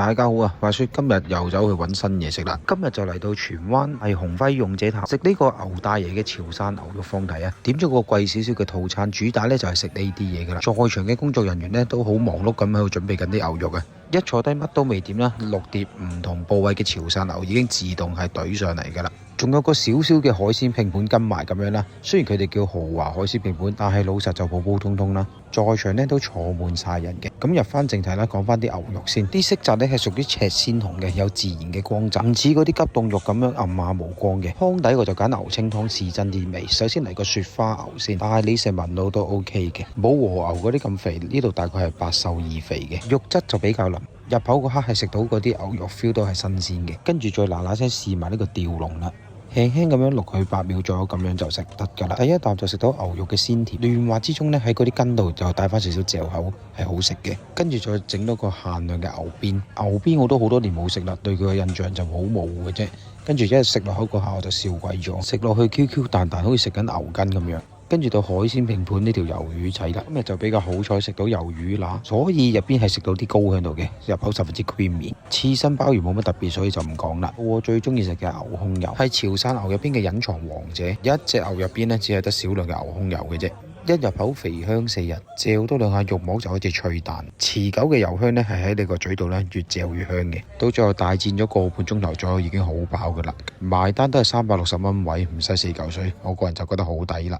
大家好啊！話說今日又走去揾新嘢食啦。今日就嚟到荃灣係鴻輝勇者塔食呢個牛大爺嘅潮汕牛肉放題啊！點咗個貴少少嘅套餐，主打呢就係食呢啲嘢噶啦。在場嘅工作人員呢都好忙碌咁喺度準備緊啲牛肉啊！一坐低乜都未點啦，6碟唔同部位嘅潮汕牛已經自動係懟上嚟噶啦。仲有個少少嘅海鮮拼盤跟埋咁樣啦。雖然佢哋叫豪華海鮮拼盤，但係老實就普普通通啦。在場呢都坐滿晒人嘅。咁入翻正題啦，講翻啲牛肉先。啲色澤呢係屬於赤鮮紅嘅，有自然嘅光澤，唔似嗰啲急凍肉咁樣暗啞無光嘅。湯底我就揀牛清湯試真啲味。首先嚟個雪花牛先，大理石紋路都 OK 嘅，冇和牛嗰啲咁肥。呢度大概係8瘦2肥嘅，肉質就比較腍。入口嗰刻係食到嗰啲牛肉 feel 都係新鮮嘅，跟住再嗱嗱聲試埋呢個吊龍啦。輕輕咁樣淥佢8秒左右，咁樣就食得㗎啦。第一啖就食到牛肉嘅鮮甜，嫩滑之中呢，喺嗰啲筋度就帶翻少少嚼口，係好食嘅。跟住再整多個限量嘅牛鞭，牛鞭我都好多年冇食啦，對佢嘅印象就好模糊嘅啫。跟住一日食落口嗰下我就笑鬼咗，食落去 QQ 彈彈，好似食緊牛筋咁樣。跟住到海鮮拼盤呢條魷魚仔啦，今日就比較好彩食到魷魚乸，所以入邊係食到啲膏喺度嘅，入口十分之 creamy。刺身鮑魚冇乜特別，所以就唔講啦。我最中意食嘅牛胸油係潮汕牛入邊嘅隱藏王者，有一隻牛入邊呢，只係得少量嘅牛胸油嘅啫。一入口肥香四溢，嚼多2下肉膜就好似脆蛋，持久嘅油香呢係喺你個嘴度呢越嚼越香嘅。到最後大戰咗個半鐘頭左右已經好飽噶啦，埋單都係360蚊位，唔使4嚿水，我個人就覺得好抵啦。